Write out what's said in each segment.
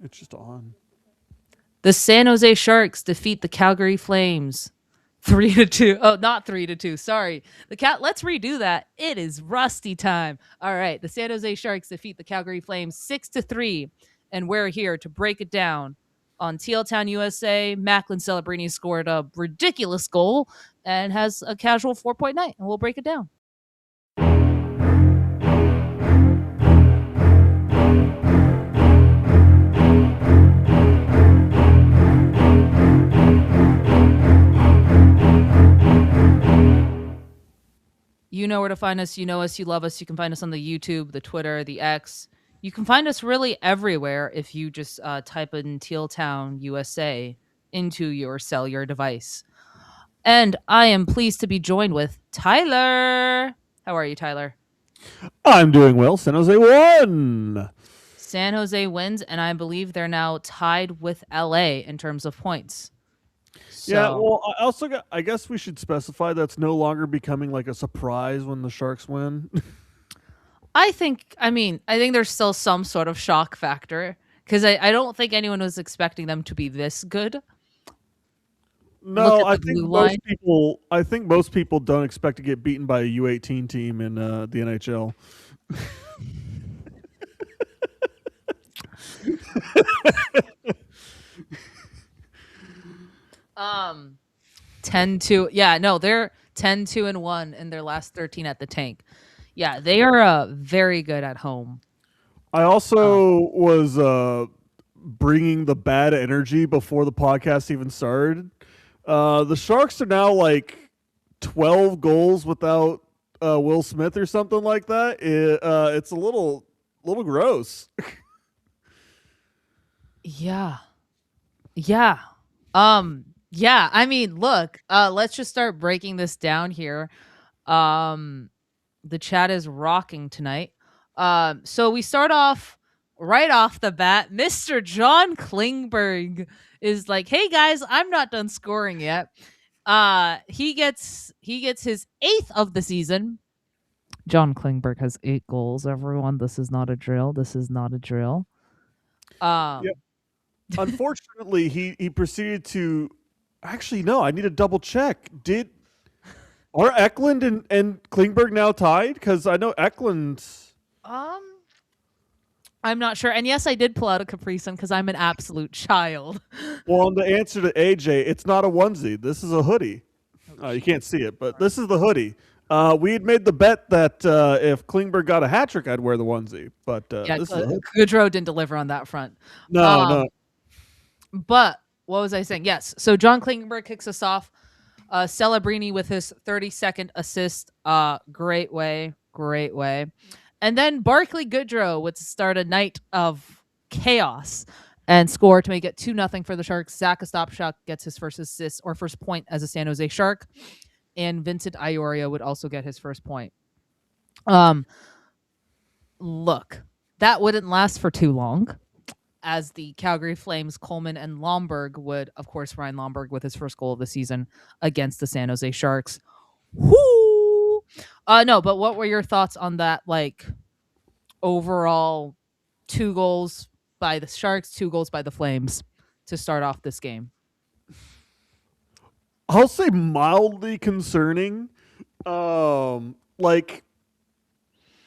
It's just on. The San Jose Sharks defeat the Calgary Flames 3-2. Oh, not 3-2. Sorry. Let's redo that. It is rusty time. All right. The San Jose Sharks defeat the Calgary Flames 6-3, and we're here to break it down. On Teal Town, USA, Macklin Celebrini scored a ridiculous goal and has a casual 4-point night, and we'll break it down. You know where to find us. You know us. You love us. You can find us on the YouTube, the Twitter, the X. You can find us really everywhere if you just type in Teal Town, USA into your cellular device. And I am pleased to be joined with Tyler. How are you, Tyler? I'm doing well. San Jose won. San Jose wins, and I believe they're now tied with LA in terms of points. So, Yeah, well, I guess we should specify that's no longer becoming like a surprise when the Sharks win. I think there's still some sort of shock factor because I don't think anyone was expecting them to be this good. No, I think most people don't expect to get beaten by a U18 team in the NHL. 10-2. Yeah, no, they're 10-2-1 in their last 13 at the tank. Yeah, they are very good at home. I also was bringing the bad energy before the podcast even started. The Sharks are now like 12 goals without Will Smith or something like that. It's a little gross. Yeah. I mean, look, let's just start breaking this down here. The chat is rocking tonight. So we start off right off the bat. Mr. John Klingberg is like, "Hey guys, I'm not done scoring yet." He gets his 8th of the season. John Klingberg has 8 goals. Everyone, this is not a drill. Yep. Unfortunately, he proceeded to. Actually, no. I need to double check. Are Eklund and Klingberg now tied? Because I know Eklund. I'm not sure. And yes, I did pull out a Capri Sun because I'm an absolute child. Well, on the answer to AJ, it's not a onesie. This is a hoodie. You can't see it, but this is the hoodie. We had made the bet that if Klingberg got a hat trick, I'd wear the onesie. But yeah, Goodrow didn't deliver on that front. No. But what was I saying? Yes. So John Klingberg kicks us off. Celebrini with his 32nd assist. Great way. And then Barclay Goodrow would start a night of chaos and score to make it 2-0 for the Sharks. Zach Ostapchuk gets his first assist or first point as a San Jose Shark. And Vincent Ioria would also get his first point. Look, that wouldn't last for too long, as the Calgary Flames, Coleman and Lomberg would, of course, Ryan Lomberg with his first goal of the season against the San Jose Sharks. Whoo! No, but what were your thoughts on that, like, overall 2 goals by the Sharks, 2 goals by the Flames to start off this game? I'll say mildly concerning. Like,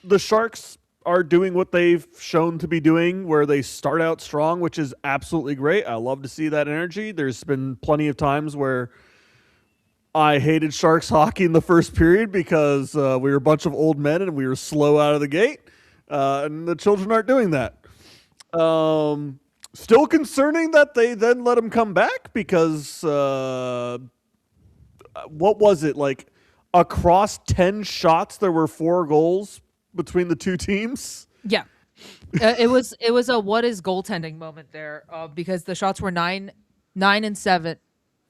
the Sharks are doing what they've shown to be doing, where they start out strong, which is absolutely great. I love to see that energy. There's been plenty of times where I hated Sharks hockey in the first period because we were a bunch of old men and we were slow out of the gate. And the children aren't doing that. Still concerning that they then let them come back because what was it? Like, across 10 shots, there were 4 goals between the two teams. Yeah. It was a what is goaltending moment there because the shots were 9 and 7.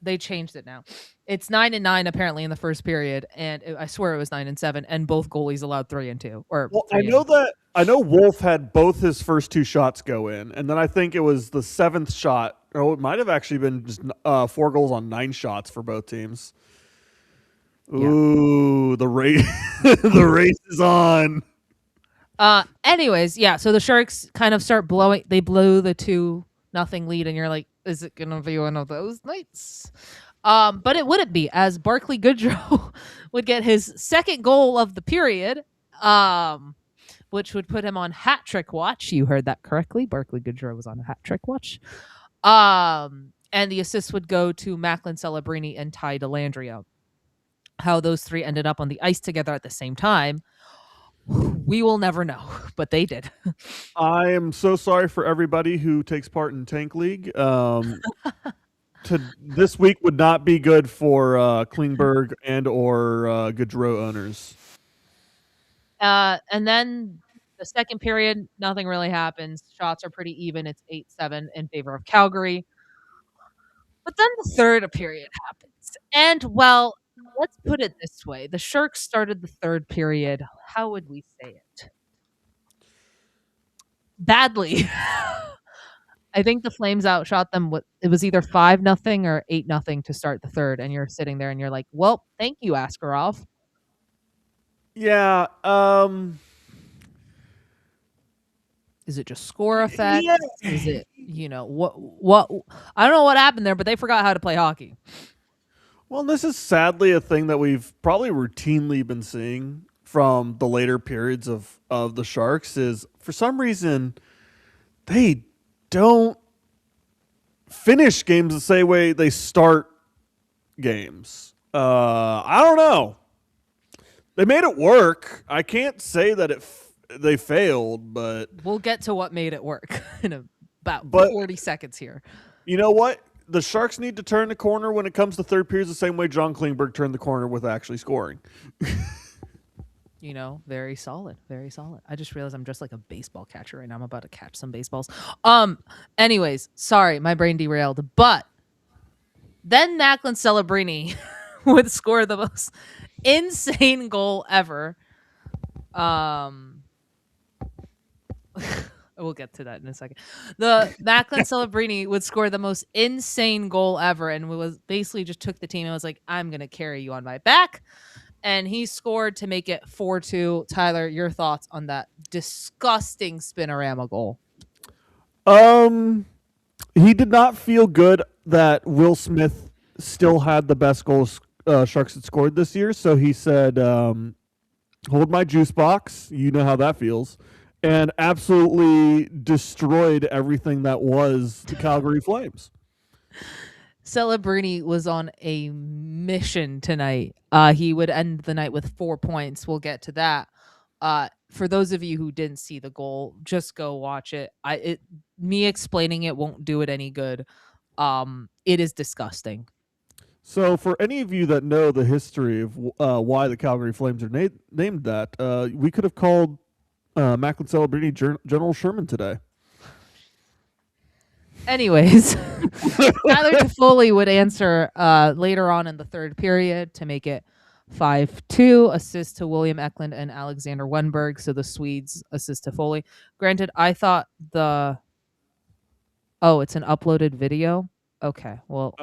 They changed it now. It's 9 and 9 apparently in the first period, and I swear it was 9 and 7, and both goalies allowed 3 and 2. I know Wolf had both his first 2 shots go in, and then I think it was the 7th shot, or it might have actually been just 4 goals on 9 shots for both teams. Yeah. Ooh, the race the race is on. Anyways, yeah, so the Sharks kind of start blowing. They blew the 2 nothing lead, and you're like, is it gonna be one of those nights? But it wouldn't be, as Barclay Goodrow would get his second goal of the period, which would put him on hat trick watch. You heard that correctly. Barclay Goodrow was on a hat trick watch. And the assist would go to Macklin Celebrini and Ty Dellandrea. How those three ended up on the ice together at the same time, we will never know, but they did. I am so sorry for everybody who takes part in Tank League. This week would not be good for Klingberg and or Goodrow owners. And then the second period, nothing really happens. Shots are pretty even. It's 8-7 in favor of Calgary. But then the third period happens. And, well, let's put it this way. The Sharks started the third period. How would we say it? Badly. I think the Flames outshot them. It was either 5-0 or 8-0 to start the third. And you're sitting there and you're like, well, thank you, Askarov. Yeah. Is it just score effect? Yeah. Is it, what? I don't know what happened there, but they forgot how to play hockey. Well, this is sadly a thing that we've probably routinely been seeing from the later periods of the Sharks is, for some reason, they don't finish games the same way they start games. I don't know. They made it work. I can't say that they failed, but we'll get to what made it work in about 40 seconds here. You know what? The Sharks need to turn the corner when it comes to third periods the same way John Klingberg turned the corner with actually scoring. Very solid. Very solid. I just realized I'm just like a baseball catcher right now. I'm about to catch some baseballs. Anyways, sorry, my brain derailed. But then Macklin Celebrini would score the most insane goal ever. We'll get to that in a second. The Macklin Celebrini would score the most insane goal ever, and was basically just took the team and was like, I'm going to carry you on my back. And he scored to make it 4-2. Tyler, your thoughts on that disgusting spinorama goal? He did not feel good that Will Smith still had the best goals Sharks had scored this year, so he said, hold my juice box. You know how that feels. And absolutely destroyed everything that was the Calgary Flames. Celebrini was on a mission tonight. He would end the night with 4 points. We'll get to that. For those of you who didn't see the goal, just go watch it. Me explaining it won't do it any good. It is disgusting. So for any of you that know the history of why the Calgary Flames are named that, we could have called Macklin Celebrini General Sherman today. Anyways, Tyler Toffoli would answer later on in the third period to make it 5-2. Assist to William Eklund and Alexander Wenberg. So the Swedes assist Toffoli. Granted, I thought it's an uploaded video. Okay, well,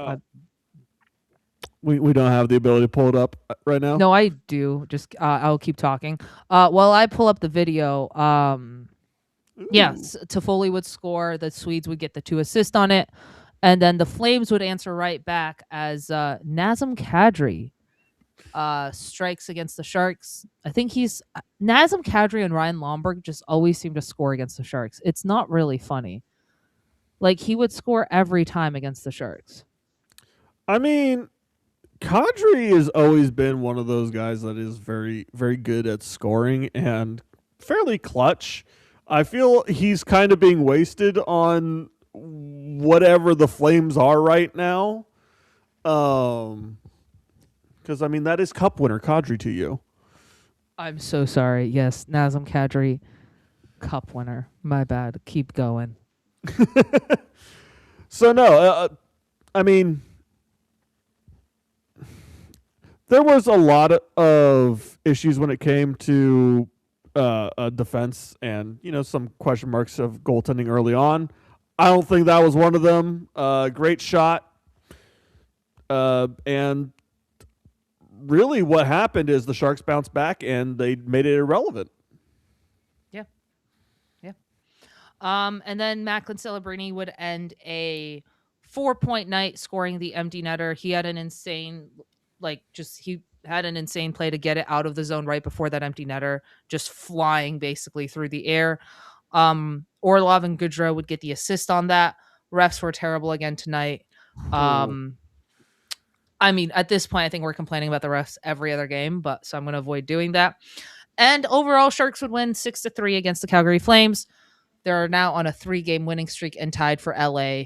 we don't have the ability to pull it up right now. No, I do. Just I'll keep talking. While I pull up the video, yes, Toffoli would score. The Swedes would get the 2 assists on it. And then the Flames would answer right back as Nazem Kadri strikes against the Sharks. I think Nazem Kadri and Ryan Lomberg just always seem to score against the Sharks. It's not really funny. Like, he would score every time against the Sharks. I mean, Kadri has always been one of those guys that is very, very good at scoring and fairly clutch. I feel he's kind of being wasted on whatever the Flames are right now. Because, I mean, that is Cup winner Kadri to you. I'm so sorry. Yes, Nazem Kadri, Cup winner. My bad. Keep going. So, no, I mean, there was a lot of issues when it came to defense and, some question marks of goaltending early on. I don't think that was one of them. Great shot. And really what happened is the Sharks bounced back and they made it irrelevant. Yeah. And then Macklin Celebrini would end a 4-point night scoring the empty netter. He had an insane, he had an insane play to get it out of the zone right before that empty netter, just flying basically through the air. Orlov and Goodrow would get the assist on that. Refs were terrible again tonight. I mean, at this point, I think we're complaining about the refs every other game, so I'm going to avoid doing that. And overall, Sharks would win 6-3 against the Calgary Flames. They're now on a 3-game winning streak and tied for LA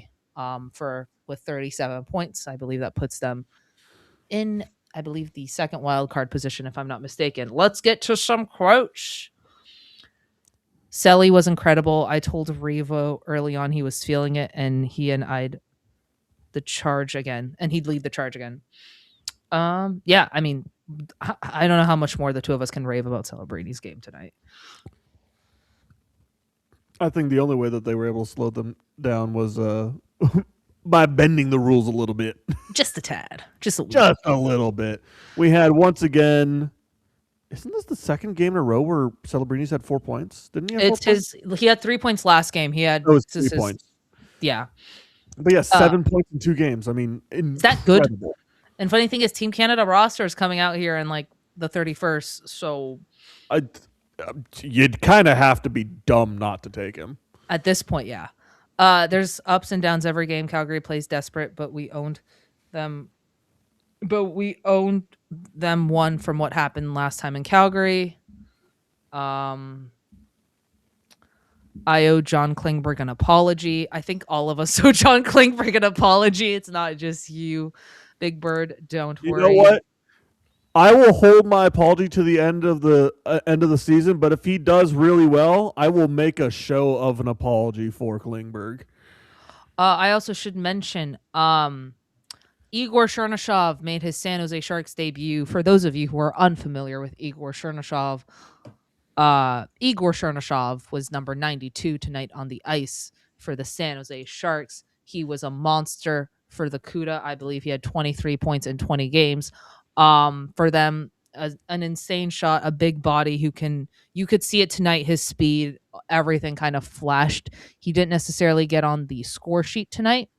with 37 points. I believe that puts them in, the second wild card position, if I'm not mistaken. Let's get to some quotes. Selly was incredible. I told Revo early on he was feeling it, and he and I'd the charge again, and he'd lead the charge again. Yeah, I mean, I don't know how much more the two of us can rave about Celebrini's game tonight. I think the only way that they were able to slow them down was by bending the rules a little bit. Just a tad. Just a little bit. We had, once again, isn't this the second game in a row where Celebrini's had 4 points? Didn't he have 4 points? He had 3 points last game. He had 3 points. Yeah. But yeah, 7 points in 2 games. I mean, is that good? And funny thing is, Team Canada roster is coming out here in the 31st. So you'd kind of have to be dumb not to take him. At this point, yeah. There's ups and downs every game. Calgary plays desperate, but we owned them. One from what happened last time in Calgary. I owe John Klingberg an apology. I think all of us owe John Klingberg an apology. It's not just you, Big Bird. Don't worry. You know what? I will hold my apology to the end of the season, but if he does really well, I will make a show of an apology for Klingberg. I also should mention Igor Chernyshov made his San Jose Sharks debut. For those of you who are unfamiliar with Igor Chernyshov was number 92 tonight on the ice for the San Jose Sharks. He was a monster for the CUDA. I believe he had 23 points in 20 games. For them, an insane shot, a big body you could see it tonight, his speed, everything kind of flashed. He didn't necessarily get on the score sheet tonight.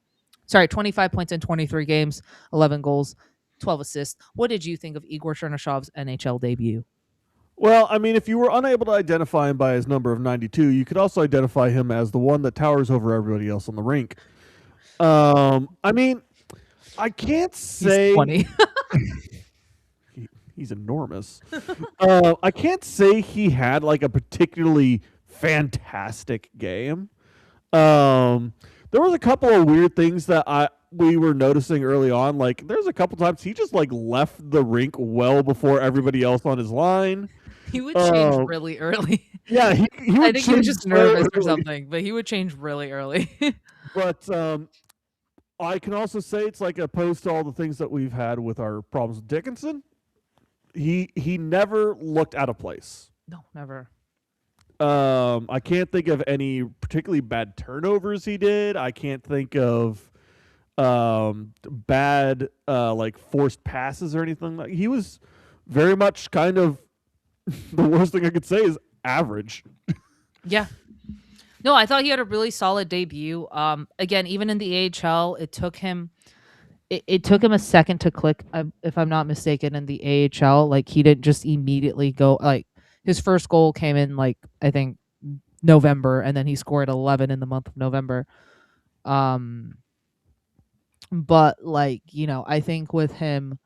Sorry, 25 points in 23 games, 11 goals, 12 assists. What did you think of Igor Chernyshov's NHL debut? Well, I mean, if you were unable to identify him by his number of 92, you could also identify him as the one that towers over everybody else on the rink. I mean, I can't say... He's 20. He's enormous. I can't say he had a particularly fantastic game. There was a couple of weird things that we were noticing early on. There's a couple times he just left the rink well before everybody else on his line. He would change really early. Yeah, he would. I think he was just nervous or something, but he would change really early. But I can also say it's opposed to all the things that we've had with our problems with Dickinson. He never looked out of place. No, never. I can't think of any particularly bad turnovers he did. I can't think of bad forced passes or anything. He was very much kind of the worst thing I could say is average. Yeah. No, I thought he had a really solid debut. Again, even in the AHL, it took him a second to click, if I'm not mistaken, in the AHL. He didn't just immediately go. His first goal came in I think November, and then he scored 11 in the month of November. But I think with him,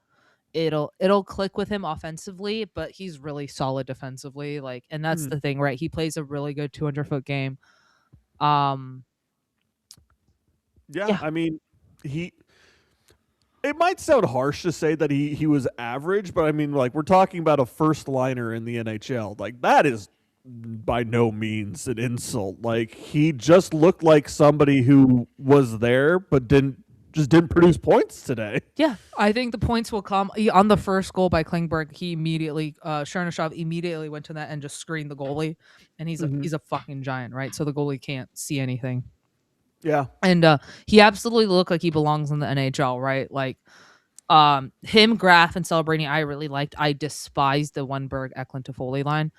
it'll click with him offensively, but he's really solid defensively. And that's the thing, right? He plays a really good 200-foot game. Yeah, I mean, it might sound harsh to say that he was average, but I mean, we're talking about a first liner in the NHL. That is by no means an insult. He just looked like somebody who was there but didn't produce points today. Yeah, I think the points will come on the first goal by Klingberg. He immediately, Chernyshov immediately went to that and just screened the goalie, and he's a fucking giant, right? So the goalie can't see anything. Yeah, and he absolutely looked like he belongs in the NHL, right? Him, Graf, and Celebrini, I really liked. I despised the Wenberg, Eklund, Toffoli line.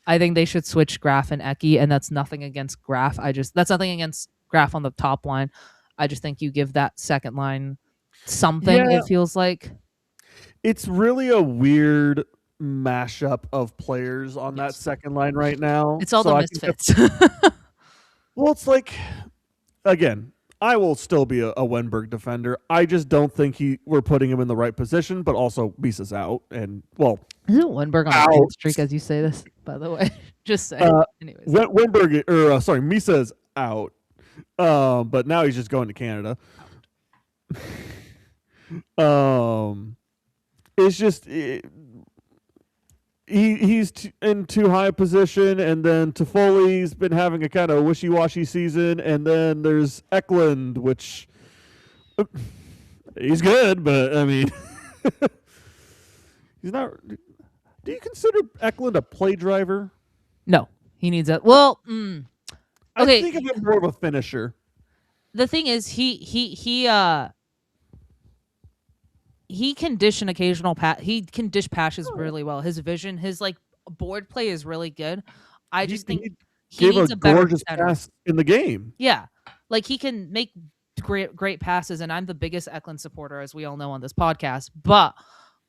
I I think they should switch Graf and Eki, and that's nothing against Graf. That's nothing against Graf on the top line. I just think you give that second line something. Yeah, It feels like it's really a weird mashup of players on that yes, second line right now. it's all So the I think misfits. well, it's like again, I will still be a Wenberg defender. I just don't think we're putting him in the right position. But also, Misa's out, and well, Isn't Wenberg on a out. cold streak as you say this? By the way, just say. Anyways, Wenberg or sorry, Misa's out. But now he's just going to Canada. It's just he's in too high a position, and then Toffoli's been having a kind of wishy-washy season, and then there's Eklund, which he's good, but I mean, he's not. Do you consider Eklund a play driver? no, he needs a well. Okay, I think of him more of a finisher. the thing is, he can dish an occasional pass. He can dish passes really well. His vision, his like board play is really good. I just think he gave needs a a better gorgeous center. pass in the game. Yeah, like he can make great passes, and I'm the biggest Eklund supporter, as we all know on this podcast. But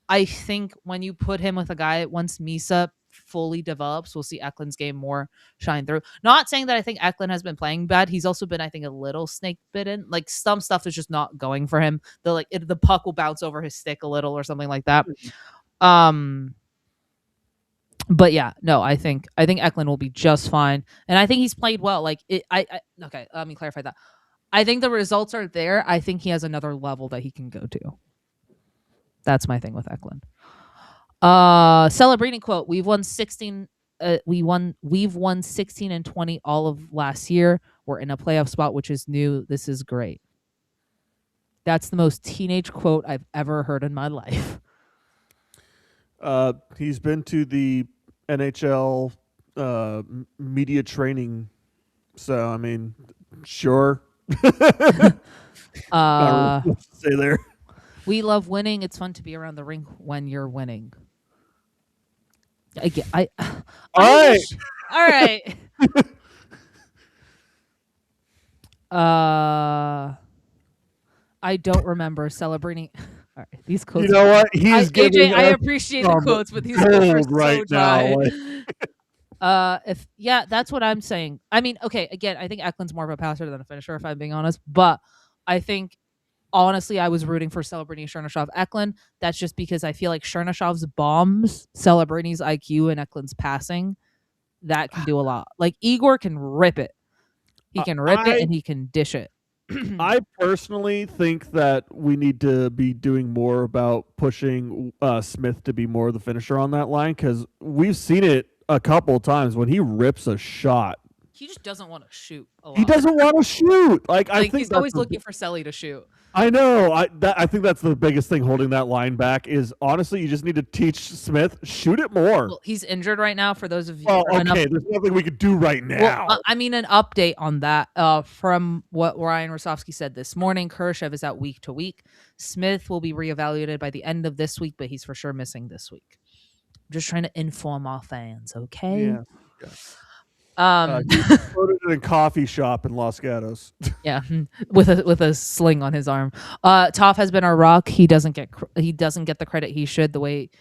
I think when you put him with a guy, once Misa fully develops, we'll see Eklund's game more shine through. Not saying that I think Eklund has been playing bad. He's also been, I think, a little snake bitten. Like some stuff is just not going for him. The puck will bounce over his stick a little or something like that. But yeah, no, I think Eklund will be just fine, and I think he's played well. Like okay, let me clarify that. I think the results are there. I think he has another level that he can go to. That's my thing with Eklund. Celebrini quote: We've won 16. We've won 16 and 20 all of last year. We're in a playoff spot, which is new. This is great. That's the most teenage quote I've ever heard in my life. He's been to the NHL media training, so I mean, sure. Not really say there. We love winning. It's fun to be around the rink when you're winning. All right. I don't remember Celebrini. All right, these quotes. You know what? He's giving. AJ, I appreciate the quotes, but these quotes are so dry. That's what I'm saying. I mean, okay, again, I think Eklund's more of a passer than a finisher, if I'm being honest. But I think, honestly, I was rooting for Celebrini, Chernyshov, Eklund. That's just because I feel like Chernyshov's bombs, Celebrini's IQ, and Eklund's passing, that can do a lot. Like Igor can rip it. He can rip it and he can dish it. I personally think that we need to be doing more about pushing Smith to be more of the finisher on that line, because we've seen it a couple of times when he rips a shot. He just doesn't want to shoot a lot. He doesn't want to shoot. Like I think he's always looking for Selly to shoot. I know. I think that's the biggest thing holding that line back is, honestly, you just need to teach Smith, shoot it more. Well, he's injured right now, for those of you. Oh, okay. There's nothing we could do right now. Well, I mean, an update on that from what Ryan Rosofsky said this morning. Kurashev is out week to week. Smith will be reevaluated by the end of this week, but he's for sure missing this week. I'm just trying to inform our fans, okay? Yeah. He quoted in a coffee shop in Los Gatos. Yeah, with a sling on his arm. Toff has been our rock. He doesn't get the credit he should. The way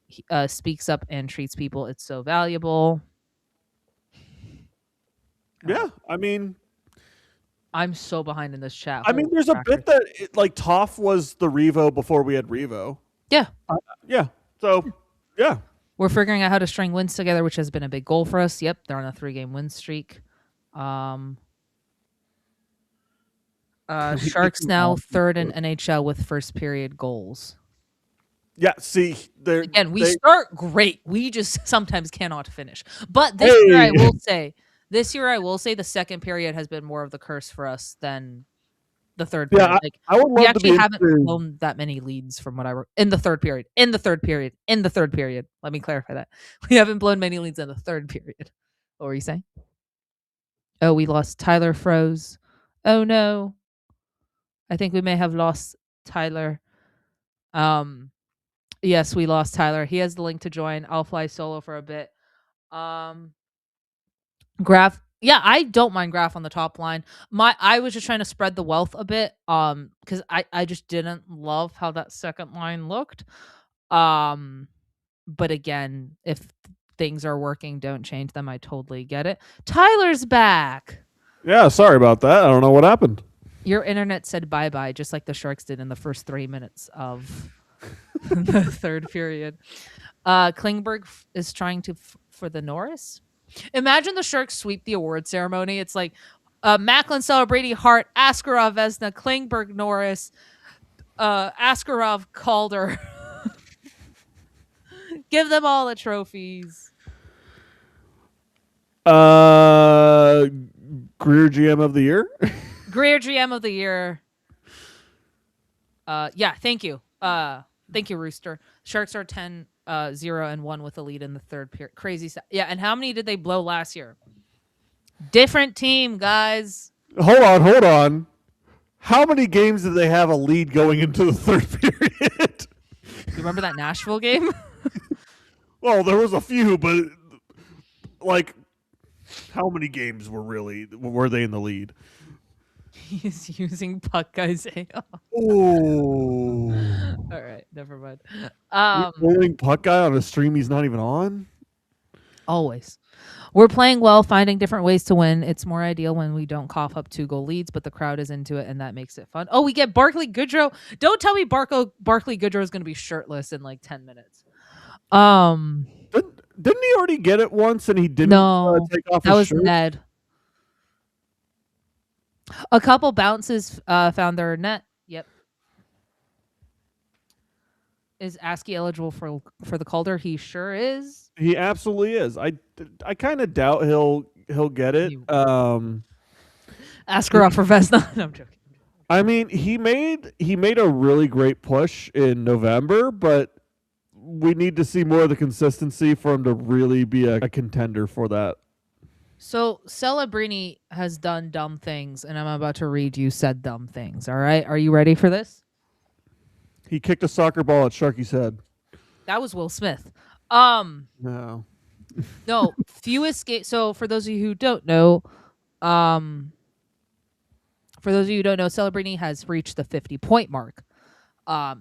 he speaks up and treats people, it's so valuable. Yeah, I mean, I'm so behind in this chat. I mean, there's a bit that like Toff was the Revo before we had Revo. Yeah. Yeah. So, yeah. We're figuring out how to string wins together, which has been a big goal for us. Yep, they're on a 3-game win streak. Sharks now third in NHL with first period goals. Yeah, see, we start great. We just sometimes cannot finish. But this year, I will say the second period has been more of the curse for us than the third period. Yeah, I would love we actually to haven't blown that many leads from what in the third period. In the third period. Let me clarify that. We haven't blown many leads in the third period. What were you saying? Oh, we lost. Tyler froze. Oh no. I think we may have lost Tyler. Yes, we lost Tyler. He has the link to join. I'll fly solo for a bit. Um, Graf, yeah, I don't mind Graf on the top line. I was just trying to spread the wealth a bit, because I just didn't love how that second line looked. Um, but again, if things are working, don't change them. I totally get it. Tyler's back. Yeah, sorry about that. I don't know what happened. Your internet said bye bye, just like the Sharks did in the first 3 minutes of the third period. Klingberg is trying to for the Norris. Imagine the Sharks sweep the award ceremony. It's like Macklin Celebrini, Hart, Askarov, Vesna, Klingberg, Norris, Askarov, Calder. Give them all the trophies. Greer GM of the year. Greer GM of the year. Yeah, thank you. Thank you, Rooster. Sharks are 10-0-1 with a lead in the third period. Crazy stuff. Yeah, and how many did they blow last year? Different team, guys. Hold on. How many games did they have a lead going into the third period? You remember that Nashville game? Well, there was a few, but like, how many games were they in the lead? He's using puck Isaiah. Oh. All right, never mind. Rolling puck guy on a stream he's not even on? Always. We're playing well, finding different ways to win. It's more ideal when we don't cough up 2-goal leads, but the crowd is into it, and that makes it fun. Oh, we get Barclay Goodrow. Don't tell me Barclay Goodrow is going to be shirtless in like 10 minutes. Didn't he already get it once and he didn't take off his shirt? That was Ned. A couple bounces found their net. Yep. Is Askey eligible for the Calder? He sure is. He absolutely is. I kind of doubt he'll get it. Askarov for Vesna. No, I'm joking. I mean, he made a really great push in November, but we need to see more of the consistency for him to really be a contender for that. So Celebrini has done dumb things, and I'm about to read you said dumb things. All right, are you ready for this? He kicked a soccer ball at Sharky's head. That was Will Smith. No. No, fewest games. So for those of you who don't know, Celebrini has reached the 50-point mark.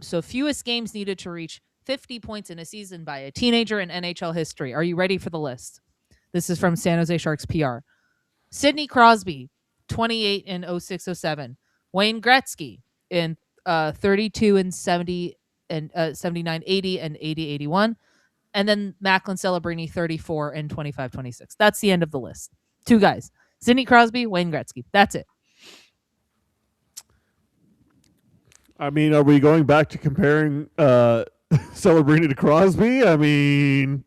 So fewest games needed to reach 50 points in a season by a teenager in NHL history. Are you ready for the list? This is from San Jose Sharks PR. Sidney Crosby, 28 in 06-07. Wayne Gretzky in 32 and 70 and 79-80 and 80-81. And then Macklin Celebrini, 34 and 25-26. That's the end of the list. 2 guys. Sidney Crosby, Wayne Gretzky. That's it. I mean, are we going back to comparing Celebrini to Crosby? I mean,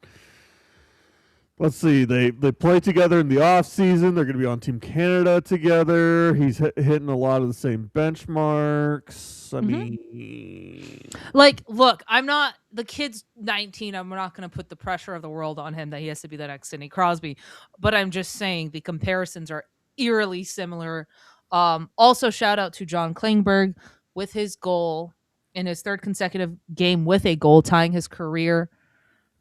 let's see. They play together in the off season. They're going to be on Team Canada together. He's hitting a lot of the same benchmarks. I mean, like, look, the kid's 19. I'm not going to put the pressure of the world on him that he has to be the next Sidney Crosby. But I'm just saying the comparisons are eerily similar. Also, shout out to John Klingberg with his goal in his third consecutive game with a goal, tying his career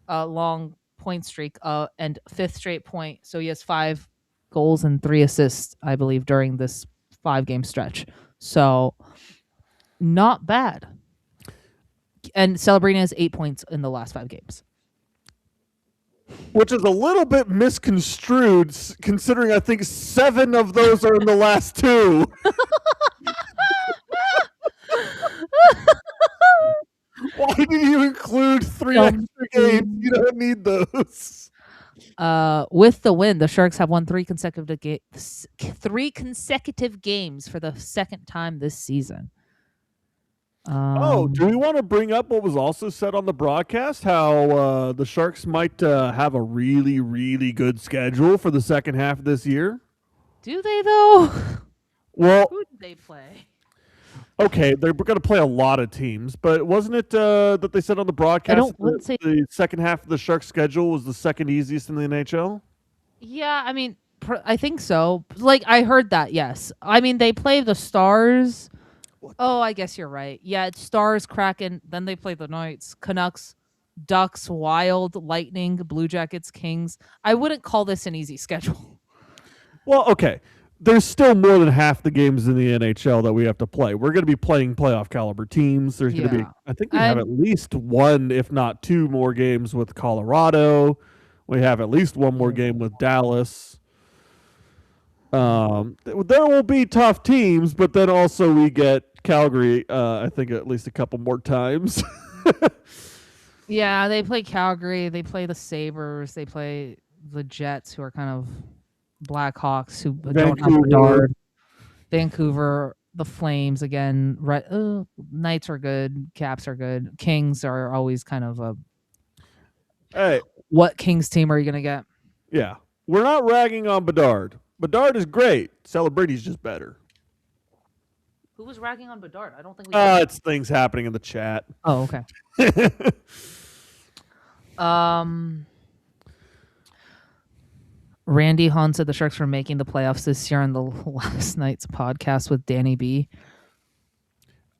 long point streak and 5th straight point. So he has 5 goals and 3 assists, I believe, during this 5-game stretch. So not bad. And Celebrini has 8 points in the last 5 games. Which is a little bit misconstrued, considering I think 7 of those are in the last 2. Why did you include 3 extra games? You don't need those. With the win, the Sharks have won 3 consecutive games for the second time this season. Do we want to bring up what was also said on the broadcast? How the Sharks might have a really, really good schedule for the second half of this year? Do they, though? Well, who did they play? Okay, they're going to play a lot of teams, but wasn't it that they said on the broadcast that the second half of the Sharks schedule was the second easiest in the NHL? Yeah, I mean, I think so. Like, I heard that, yes. I mean, they play the Stars. Oh, I guess you're right. Yeah, it's Stars, Kraken, then they play the Knights, Canucks, Ducks, Wild, Lightning, Blue Jackets, Kings. I wouldn't call this an easy schedule. Well, okay. There's still more than half the games in the NHL that we have to play. We're going to be playing playoff caliber teams. There's going to be, I think we have at least one, if not two more games with Colorado. We have at least one more game with Dallas. There will be tough teams, but then also we get Calgary, I think at least a couple more times. Yeah, they play Calgary. They play the Sabres. They play the Jets, who are kind of Blackhawks, who don't have Bedard. Vancouver, the Flames again. Knights are good. Caps are good. Kings are always kind of a. Hey, what Kings team are you gonna get? Yeah, we're not ragging on Bedard. Bedard is great. Celebrini's just better. Who was ragging on Bedard? I don't think. It's things happening in the chat. Oh, okay. Randy Hahn said the Sharks were making the playoffs this year on the last night's podcast with Danny B.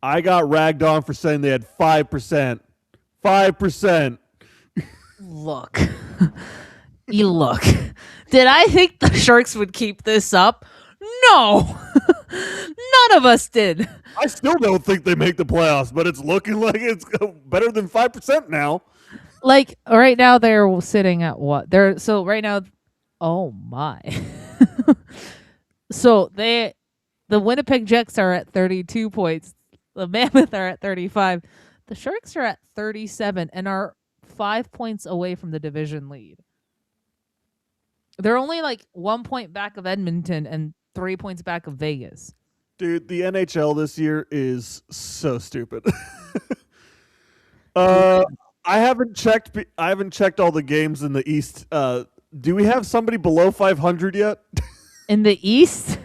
I got ragged on for saying they had 5%. 5%. Look. You look. Did I think the Sharks would keep this up? No. None of us did. I still don't think they make the playoffs, but it's looking like it's better than 5% now. Like right now they're sitting at what? Right now, oh my. So the Winnipeg Jets are at 32 points. The Mammoth are at 35. The Sharks are at 37 and are 5 points away from the division lead. They're only like 1 point back of Edmonton and 3 points back of Vegas. Dude, the NHL this year is so stupid. I haven't checked all the games in the East. Do we have somebody below 500 yet? In the East?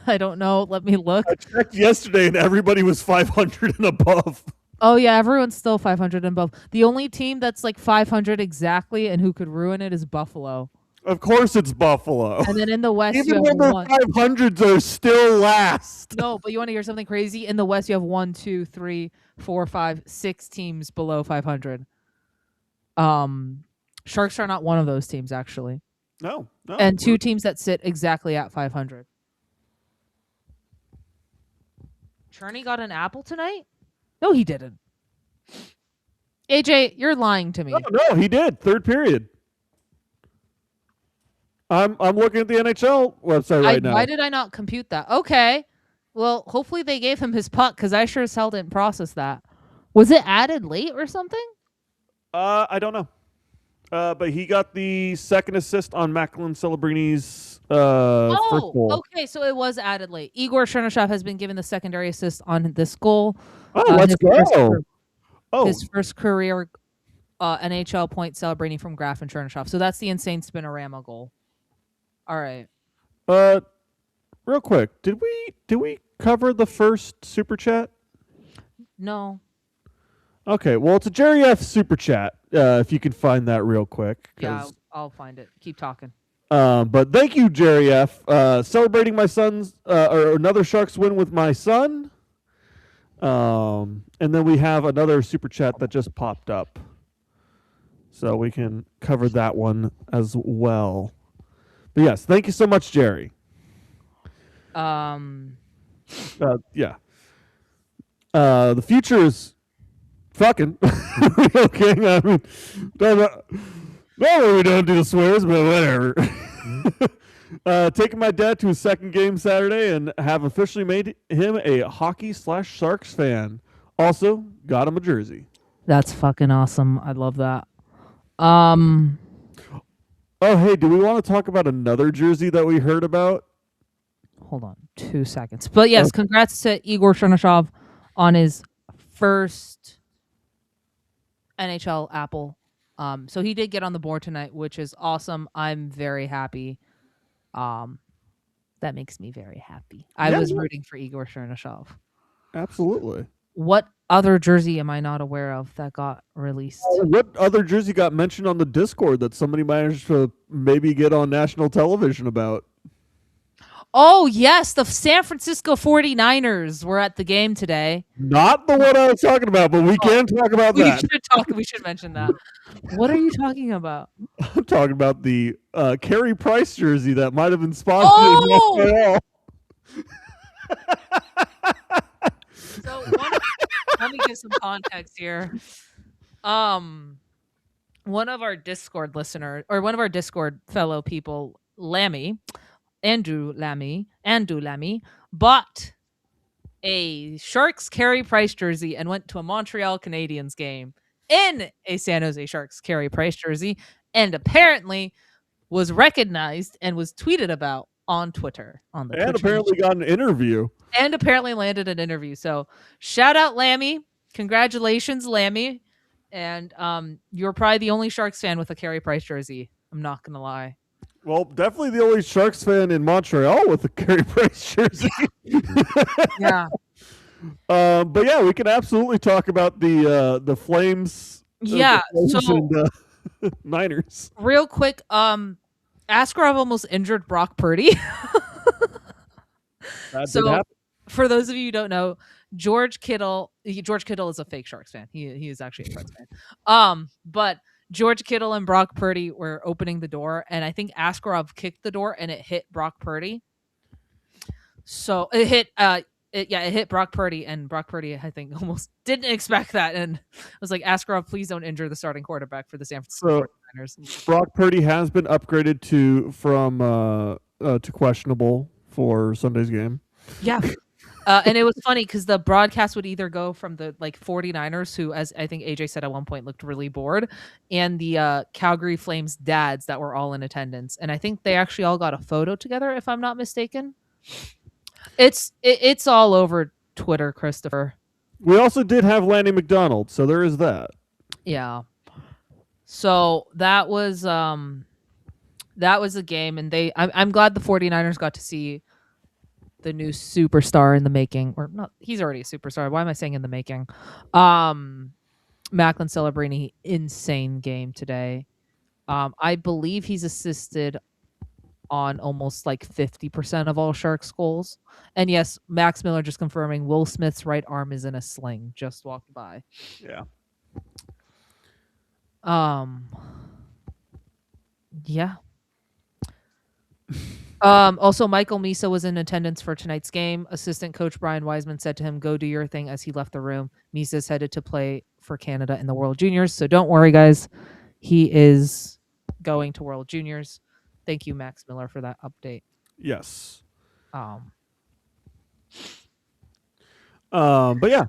I don't know. Let me look. I checked yesterday and everybody was 500 and above. Oh, yeah. Everyone's still 500 and above. The only team that's like 500 exactly and who could ruin it is Buffalo. Of course it's Buffalo. And then in the West, even you when have the 500s are still last. No, but you want to hear something crazy? In the West, you have 1, 2, 3, 4, 5, 6 teams below 500. Sharks are not one of those teams, actually. No. And 2 teams that sit exactly at 500. Cherny got an apple tonight? No, he didn't. AJ, you're lying to me. No, he did. Third period. I'm looking at the NHL website right now. Why did I not compute that? Okay. Well, hopefully they gave him his puck because I sure as hell didn't process that. Was it added late or something? I don't know. But he got the second assist on Macklin Celebrini's first goal. Okay, so it was added late. Igor Chernyshov has been given the secondary assist on this goal. Oh, let's go. His first career NHL point Celebrini from Graf and Chernyshov. So that's the insane spinorama goal. All right. Real quick, did we cover the first super chat? No. Okay, well, it's a Jerry F super chat. If you can find that real quick. Yeah, I'll find it. Keep talking. But thank you, Jerry F. Celebrating my son's or another Sharks win with my son. And then we have another super chat that just popped up, so we can cover that one as well. But yes, thank you so much, Jerry. Yeah. The future is fucking okay. I mean, normally we don't do the swears, but whatever. Taking my dad to his second game Saturday and have officially made him a hockey/Sharks fan. Also, got him a jersey. That's fucking awesome. I love that. Oh, hey, do we want to talk about another jersey that we heard about? Hold on 2 seconds. But yes, congrats to Igor Chernyshov on his first NHL Apple. So he did get on the board tonight, which is awesome. I'm very happy. That makes me very happy. I was rooting for Igor Chernyshov. Absolutely. What other jersey am I not aware of that got released? What other jersey got mentioned on the Discord that somebody managed to maybe get on national television about? Oh, yes, the San Francisco 49ers were at the game today. Not the one I was talking about, but we can talk about We that. should talk. We should mention that. What are you talking about? I'm talking about the Carey Price jersey that might have been spotted in Oh, Montreal. so let me give some context here. One of our Discord listeners, or one of our Discord fellow people, Andrew Lammy, bought a Sharks Carey Price jersey and went to a Montreal Canadiens game in a San Jose Sharks Carey Price jersey, and apparently was recognized and was tweeted about on Twitter on the And Twitch apparently got an interview. and apparently landed an interview. So shout out Lammy, congratulations Lammy, and you're probably the only Sharks fan with a Carey Price jersey. I'm not gonna lie. Well, definitely the only Sharks fan in Montreal with a Carey Price jersey. Yeah. But yeah, we can absolutely talk about the Flames. Yeah. The Flames So and, Niners. real quick, Askarov almost injured Brock Purdy. That So did happen. for those of you who don't know, George Kittle is a fake Sharks fan. He is actually a Preds fan. But George Kittle and Brock Purdy were opening the door, and I think Askarov kicked the door and it hit Brock Purdy. So it hit it hit Brock Purdy, and Brock Purdy I think almost didn't expect that, and was like, Askarov, please don't injure the starting quarterback for the San Francisco 49ers. Brock Purdy has been upgraded to questionable for Sunday's game. Yeah. And it was funny because the broadcast would either go from the 49ers, who, as I think AJ said at one point, looked really bored, and the Calgary Flames dads that were all in attendance. And I think they actually all got a photo together, if I'm not mistaken. It's all over Twitter, Christopher. We also did have Lanny McDonald, so there is that. Yeah. So that was a game, and I'm glad the 49ers got to see the new superstar in the making, or not, he's already a superstar. Why am I saying in the making? Macklin Celebrini, insane game today. I believe he's assisted on almost 50% of all Sharks goals. And yes, Max Miller just confirming Will Smith's right arm is in a sling. Just walked by. Yeah. Yeah. Also, Michael Misa was in attendance for tonight's game. Assistant coach Brian Wiseman said to him, "Go do your thing," as he left the room. Misa is headed to play for Canada in the World Juniors, so don't worry, guys. He is going to World Juniors. Thank you, Max Miller, for that update. Yes. Um, But yeah,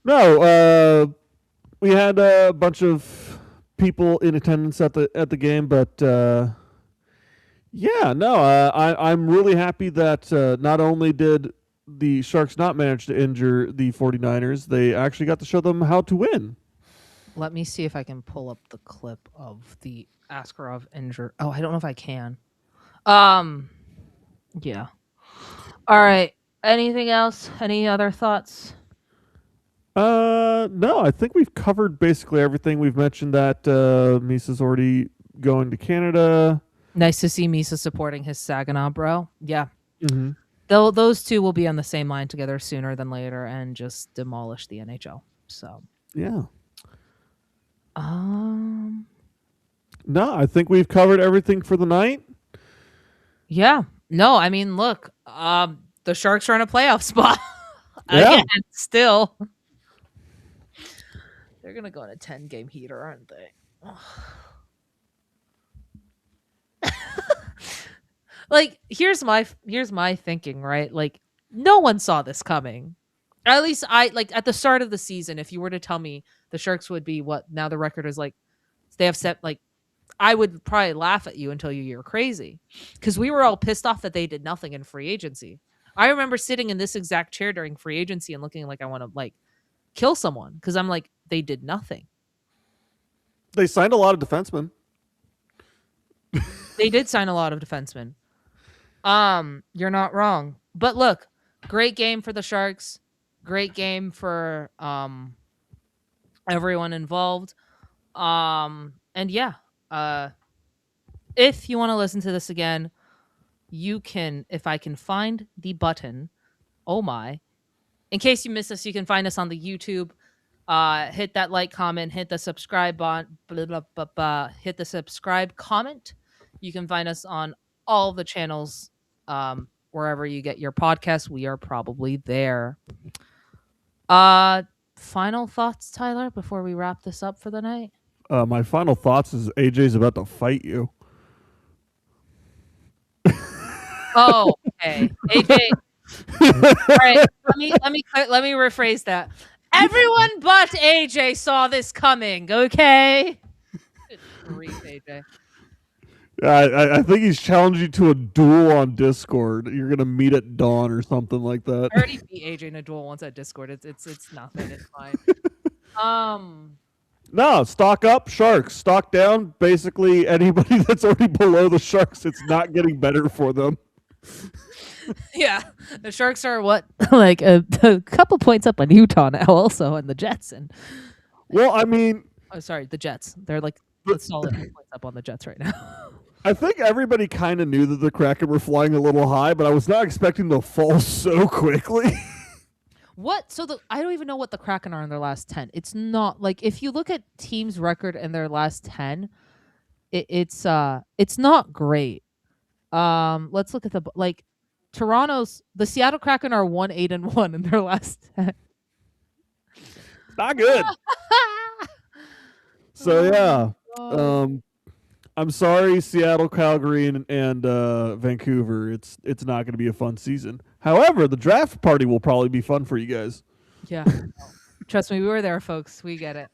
no. We had a bunch of people in attendance at the game, but yeah, no. I'm really happy that not only did the Sharks not manage to injure the 49ers, they actually got to show them how to win. let me see if I can pull up the clip of the Askarov injury. Oh, I don't know if I can. Yeah. All right. Anything else? Any other thoughts? No, I think we've covered basically everything. We've mentioned that Misa's already going to Canada. Nice to see Misa supporting his Saginaw bro. Yeah. Mm-hmm. Those two will be on the same line together sooner than later and just demolish the NHL. So, Yeah. um, No, I think we've covered everything for the night. yeah. No, I mean, look, the Sharks are in a playoff spot. Yeah. Again, still. They're going to go on a 10-game heater, aren't they? Here's my thinking, right? No one saw this coming. At least at the start of the season, if you were to tell me the Sharks would be what now the record is they have set I would probably laugh at you until you're crazy, because we were all pissed off that they did nothing in free agency. I remember sitting in this exact chair during free agency and looking like I want to kill someone, because I'm like, they did nothing. They signed a lot of defensemen. They did sign a lot of defensemen. You're not wrong. But look, great game for the Sharks. Great game for everyone involved. And yeah, if you want to listen to this again, you can, if I can find the button, oh my. In case you missed us, you can find us on the YouTube. Hit that like, comment, hit the subscribe on, blah, blah, blah, blah, hit the subscribe, comment. You can find us on all the channels, wherever you get your podcast. We are probably there. Final thoughts, Tyler, before we wrap this up for the night. My final thoughts is AJ's about to fight you. Oh, okay, AJ. All right, let me rephrase that. Everyone but AJ saw this coming. Okay. Good grief, AJ. I think he's challenged you to a duel on Discord. You're gonna meet at dawn or something like that. I already beat AJ in a duel once at Discord. It's nothing. It's fine. No, stock up, Sharks. Stock down. Basically, anybody that's already below the Sharks, it's not getting better for them. Yeah, the Sharks are what, like a couple points up on Utah now, also, and the Jets. And well, I mean, oh, sorry, the Jets. They're like a solid points up on the Jets right now. I think everybody kind of knew that the Kraken were flying a little high, but I was not expecting to fall so quickly. What? So I don't even know what the Kraken are in their last 10. It's not like, if you look at teams' record in their last 10, it's not great. Let's look at the Seattle Kraken are 1-8-1 in their last 10. Not good. So yeah, I'm sorry, Seattle, Calgary, and Vancouver. It's not going to be a fun season. However, the draft party will probably be fun for you guys. Yeah, trust me, we were there, folks. We get it.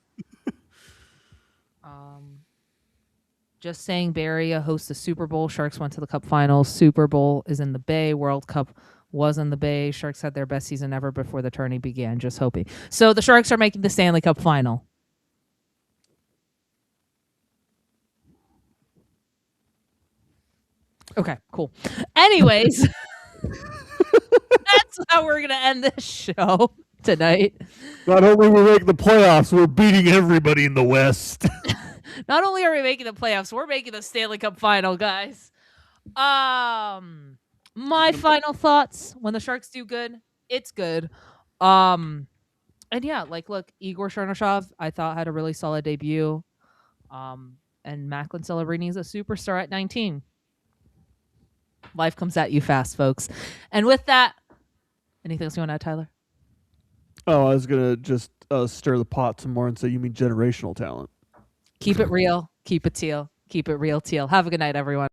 Just saying, Bay Area hosts the Super Bowl. Sharks went to the Cup Finals. Super Bowl is in the Bay. World Cup was in the Bay. Sharks had their best season ever before the tourney began. Just hoping. So the Sharks are making the Stanley Cup Final. Okay, cool. Anyways, that's how we're gonna end this show tonight. Not only we make the playoffs, we're beating everybody in the West. Not only are we making the playoffs, we're making the Stanley Cup Final, guys. My final thoughts: when the Sharks do good, it's good. And yeah, look, Igor Chernyshov, I thought had a really solid debut. And Macklin Celebrini is a superstar at 19. Life comes at you fast, folks. And with that, anything else you want to add, Tyler? Oh, I was gonna just stir the pot some more and say you mean generational talent. Keep it real. Keep it teal. Keep it real, teal. Have a good night, everyone.